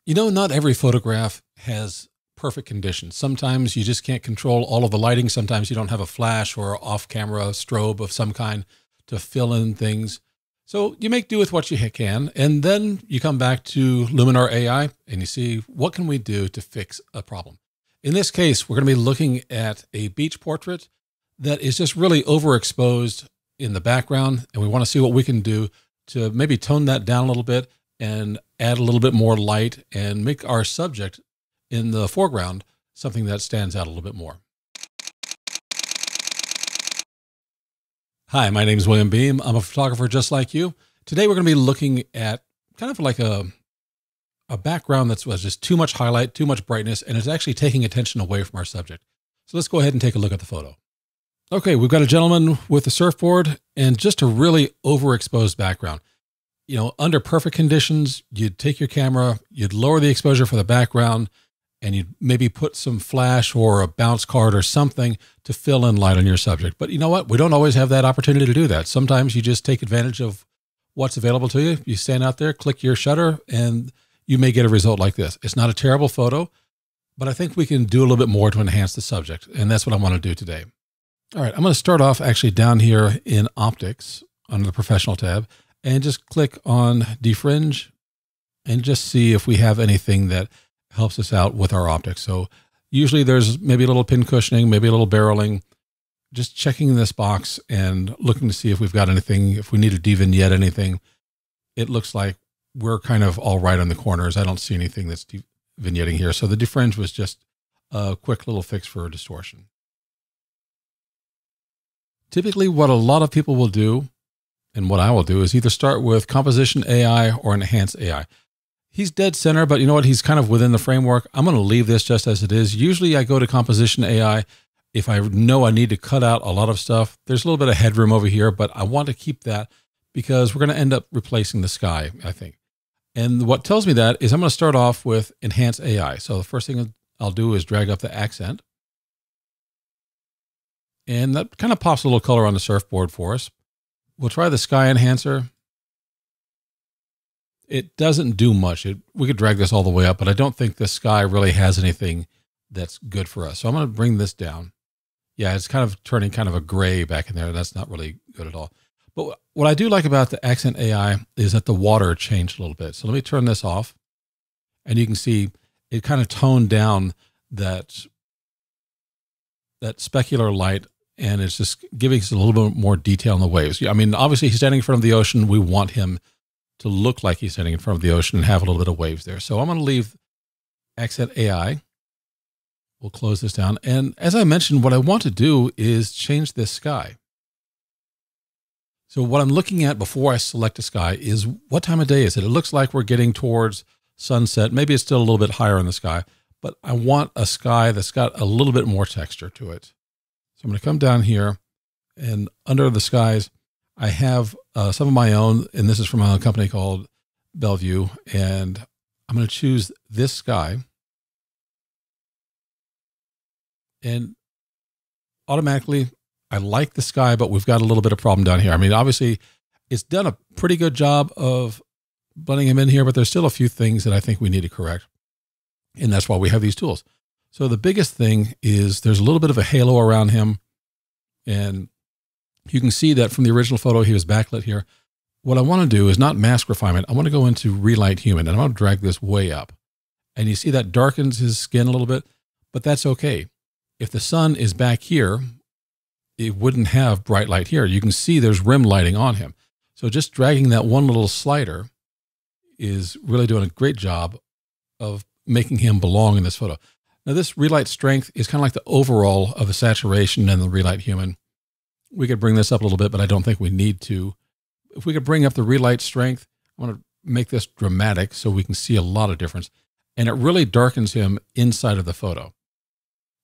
You know, not every photograph has perfect conditions. Sometimes you just can't control all of the lighting. Sometimes you don't have a flash or off-camera strobe of some kind to fill in things. So you make do with what you can, and then you come back to Luminar AI and you see, what can we do to fix a problem? In this case, we're going to be looking at a beach portrait that is just really overexposed in the background, and we want to see what we can do to maybe tone that down a little bit and add a little bit more light and make our subject in the foreground something that stands out a little bit more. Hi, my name is William Beem. I'm a photographer just like you. Today we're going to be looking at kind of like a background that's just too much highlight, too much brightness, and it's actually taking attention away from our subject. So let's go ahead and take a look at the photo. Okay, we've got a gentleman with a surfboard and just a really overexposed background. You know, under perfect conditions, you'd take your camera, you'd lower the exposure for the background, and you'd maybe put some flash or a bounce card or something to fill in light on your subject. But you know what? We don't always have that opportunity to do that. Sometimes you just take advantage of what's available to you. You stand out there, click your shutter, and you may get a result like this. It's not a terrible photo, but I think we can do a little bit more to enhance the subject, and that's what I want to do today. All right, I'm going to start off actually down here in Optics under the Professional tab and just click on Defringe and just see if we have anything that helps us out with our optics. So usually there's maybe a little pin cushioning, maybe a little barreling, just checking this box and looking to see if we've got anything, if we need to devignette anything. It looks like we're kind of all right on the corners. I don't see anything that's vignetting here. So the defringe was just a quick little fix for distortion. Typically what a lot of people will do, and what I will do, is either start with Composition AI or Enhance AI. He's dead center, but you know what? He's kind of within the framework. I'm going to leave this just as it is. Usually I go to Composition AI if I know I need to cut out a lot of stuff. There's a little bit of headroom over here, but I want to keep that because we're going to end up replacing the sky, I think. And what tells me that is I'm going to start off with Enhance AI. So the first thing I'll do is drag up the accent. And that kind of pops a little color on the surfboard for us. We'll try the sky enhancer. It doesn't do much. We could drag this all the way up, but I don't think the sky really has anything that's good for us. So I'm going to bring this down. Yeah, it's kind of turning kind of a gray back in there. That's not really good at all. But what I do like about the Accent AI is that the water changed a little bit. So let me turn this off. And you can see it kind of toned down that specular light, and it's just giving us a little bit more detail in the waves. I mean, obviously he's standing in front of the ocean. We want him to look like he's standing in front of the ocean and have a little bit of waves there. So I'm going to leave Accent AI. We'll close this down. And as I mentioned, what I want to do is change this sky. So what I'm looking at before I select a sky is what time of day is it? It looks like we're getting towards sunset. Maybe it's still a little bit higher in the sky, but I want a sky that's got a little bit more texture to it. So I'm going to come down here, and under the skies, I have some of my own, and this is from a company called Bellevue, and I'm going to choose this sky. And automatically, I like the sky, but we've got a little bit of problem down here. I mean, obviously, it's done a pretty good job of blending him in here, but there's still a few things that I think we need to correct. And that's why we have these tools. So the biggest thing is there's a little bit of a halo around him. And you can see that from the original photo, he was backlit here. What I want to do is not mask refinement. I want to go into Relight Human, and I'm going to drag this way up. And you see that darkens his skin a little bit, but that's okay. If the sun is back here, it wouldn't have bright light here. You can see there's rim lighting on him. So just dragging that one little slider is really doing a great job of making him belong in this photo. Now this relight strength is kind of like the overall of a saturation and the Relight Human. We could bring this up a little bit, but I don't think we need to. If we could bring up the relight strength, I want to make this dramatic so we can see a lot of difference. And it really darkens him inside of the photo.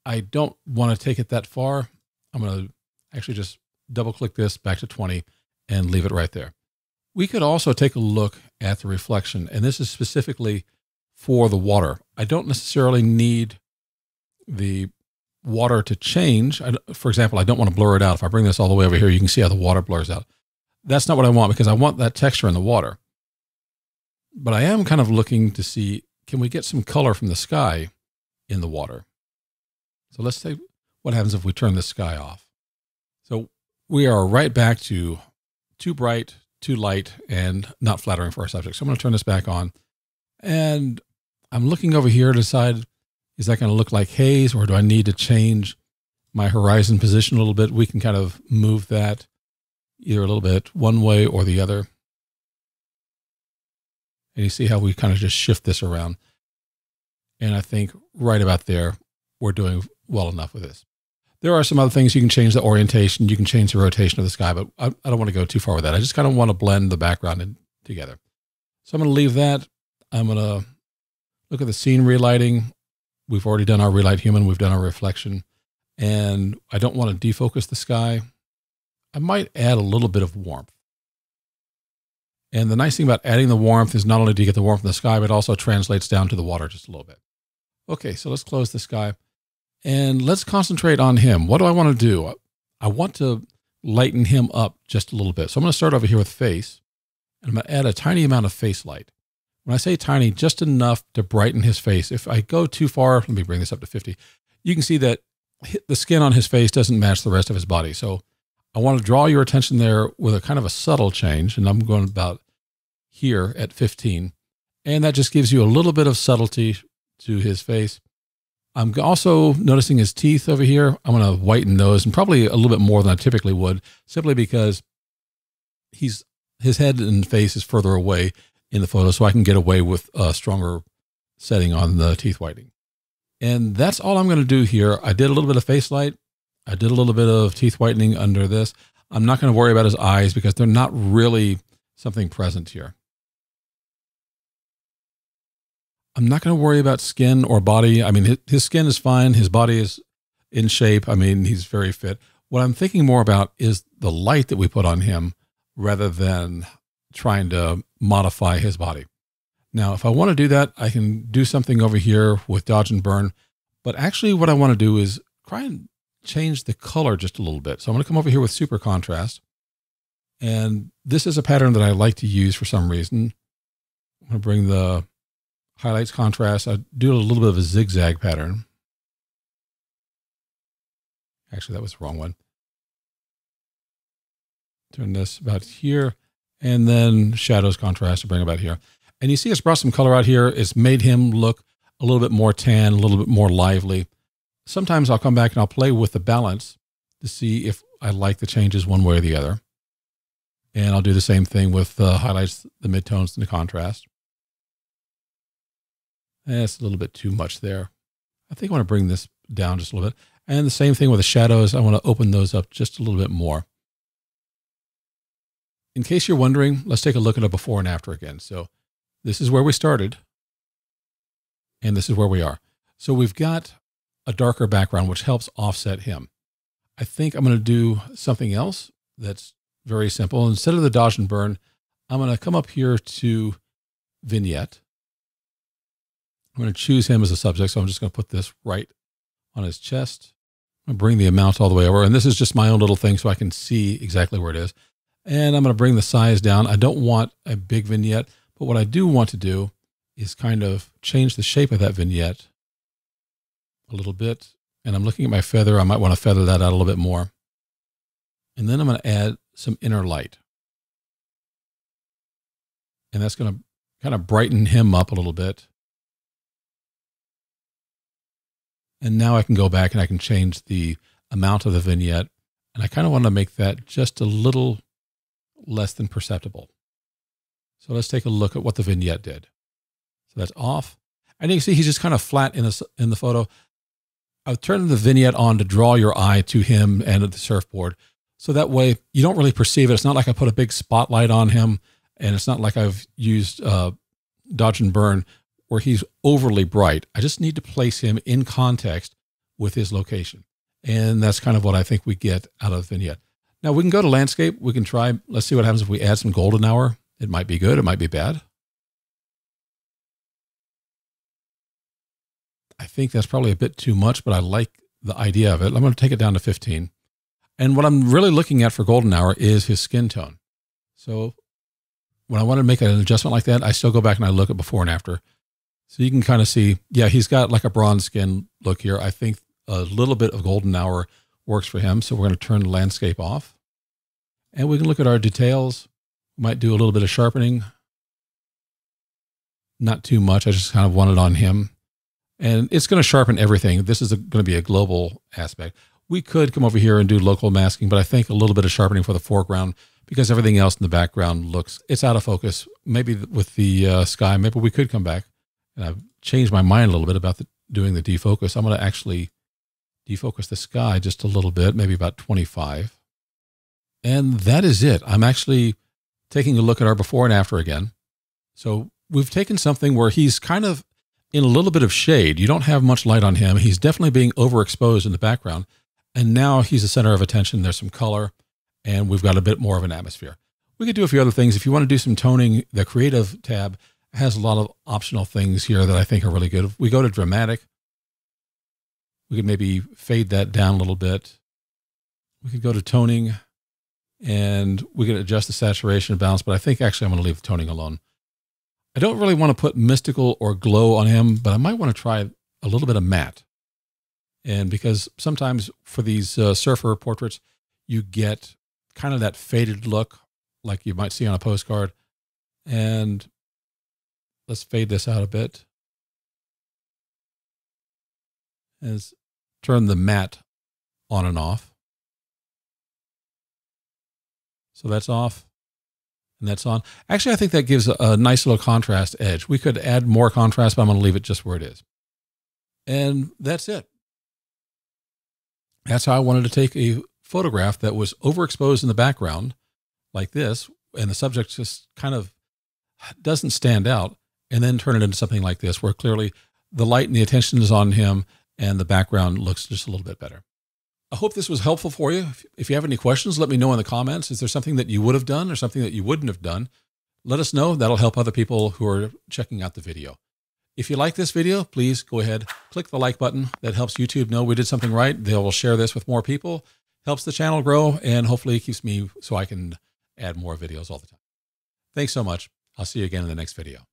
I don't want to take it that far. I'm going to actually just double click this back to 20 and leave it right there. We could also take a look at the reflection, and this is specifically for the water. I don't necessarily need the water to change. For example, I don't want to blur it out. If I bring this all the way over here, you can see how the water blurs out. That's not what I want, because I want that texture in the water. But I am kind of looking to see, can we get some color from the sky in the water? So let's say what happens if we turn the sky off. So we are right back to too bright, too light, and not flattering for our subject. So I'm going to turn this back on. And I'm looking over here to decide, is that going to look like haze, or do I need to change my horizon position a little bit? We can kind of move that either a little bit one way or the other. And you see how we kind of just shift this around. And I think right about there, we're doing well enough with this. There are some other things. You can change the orientation. You can change the rotation of the sky, but I don't want to go too far with that. I just kind of want to blend the background in together. So I'm going to leave that. I'm going to look at the scene relighting. We've already done our Relight Human. We've done our reflection. And I don't want to defocus the sky. I might add a little bit of warmth. And the nice thing about adding the warmth is not only do you get the warmth in the sky, but it also translates down to the water just a little bit. Okay, so let's close the sky. And let's concentrate on him. What do I want to do? I want to lighten him up just a little bit. So I'm going to start over here with face. And I'm going to add a tiny amount of face light. When I say tiny, just enough to brighten his face. If I go too far, let me bring this up to 50. You can see that the skin on his face doesn't match the rest of his body. So I want to draw your attention there with a kind of a subtle change. And I'm going about here at 15. And that just gives you a little bit of subtlety to his face. I'm also noticing his teeth over here. I'm going to whiten those, and probably a little bit more than I typically would, simply because his head and face is further away in the photo, so I can get away with a stronger setting on the teeth whitening. And that's all I'm going to do here. I did a little bit of face light. I did a little bit of teeth whitening under this. I'm not going to worry about his eyes because they're not really something present here. I'm not going to worry about skin or body. I mean, his skin is fine. His body is in shape. I mean, he's very fit. What I'm thinking more about is the light that we put on him rather than trying to modify his body. Now, if I want to do that, I can do something over here with dodge and burn. But actually what I want to do is try and change the color just a little bit. So I'm going to come over here with super contrast. And this is a pattern that I like to use for some reason. I'm going to bring the highlights contrast. I do a little bit of a zigzag pattern. Actually, that was the wrong one. Turn this about here, and then shadows contrast to bring about here. And you see it's brought some color out here. It's made him look a little bit more tan, a little bit more lively. Sometimes I'll come back and I'll play with the balance to see if I like the changes one way or the other. And I'll do the same thing with the highlights, the midtones, and the contrast. That's a little bit too much there. I think I want to bring this down just a little bit. And the same thing with the shadows. I want to open those up just a little bit more. In case you're wondering, let's take a look at a before and after again. So this is where we started. And this is where we are. So we've got a darker background, which helps offset him. I think I'm going to do something else that's very simple. Instead of the dodge and burn, I'm going to come up here to vignette. I'm going to choose him as a subject. So I'm just going to put this right on his chest. I'm going to bring the amount all the way over. And this is just my own little thing so I can see exactly where it is. And I'm going to bring the size down. I don't want a big vignette, but what I do want to do is kind of change the shape of that vignette a little bit. And I'm looking at my feather. I might want to feather that out a little bit more. And then I'm going to add some inner light. And that's going to kind of brighten him up a little bit. And now I can go back and I can change the amount of the vignette. And I kind of want to make that just a little less than perceptible. So let's take a look at what the vignette did. So that's off. And you can see he's just kind of flat in the photo. I've turned the vignette on to draw your eye to him and at the surfboard. So that way you don't really perceive it. It's not like I put a big spotlight on him, and it's not like I've used dodge and burn where he's overly bright. I just need to place him in context with his location. And that's kind of what I think we get out of the vignette. Now we can go to landscape. We can try, let's see what happens if we add some golden hour. It might be good. It might be bad. I think that's probably a bit too much, but I like the idea of it. I'm going to take it down to 15. And what I'm really looking at for golden hour is his skin tone. So when I want to make an adjustment like that, I still go back and I look at before and after. So you can kind of see, yeah, he's got like a bronze skin look here. I think a little bit of golden hour works for him. So we're going to turn the landscape off. And we can look at our details. We might do a little bit of sharpening. Not too much. I just kind of want it on him. And it's going to sharpen everything. This is going to be a global aspect. We could come over here and do local masking, but I think a little bit of sharpening for the foreground because everything else in the background it's out of focus. Maybe with the sky, maybe we could come back. And I've changed my mind a little bit about doing the defocus. I'm going to actually defocus the sky just a little bit, maybe about 25. And that is it. I'm actually taking a look at our before and after again. So we've taken something where he's kind of in a little bit of shade. You don't have much light on him. He's definitely being overexposed in the background. And now he's the center of attention. There's some color and we've got a bit more of an atmosphere. We could do a few other things. If you want to do some toning, the creative tab has a lot of optional things here that I think are really good. If we go to dramatic, we could maybe fade that down a little bit. We could go to toning and we could adjust the saturation and balance, but I think actually I'm going to leave the toning alone. I don't really want to put mystical or glow on him, but I might want to try a little bit of matte. And because sometimes for these surfer portraits, you get kind of that faded look like you might see on a postcard. And let's fade this out a bit. And turn the matte on and off. So that's off and that's on. Actually, I think that gives a nice little contrast edge. We could add more contrast, but I'm going to leave it just where it is. And that's it. That's how I wanted to take a photograph that was overexposed in the background like this, and the subject just kind of doesn't stand out, and then turn it into something like this, where clearly the light and the attention is on him and the background looks just a little bit better. I hope this was helpful for you. If you have any questions, let me know in the comments. Is there something that you would have done or something that you wouldn't have done? Let us know. That'll help other people who are checking out the video. If you like this video, please go ahead, click the like button. That helps YouTube know we did something right. They will share this with more people, helps the channel grow, and hopefully keeps me so I can add more videos all the time. Thanks so much. I'll see you again in the next video.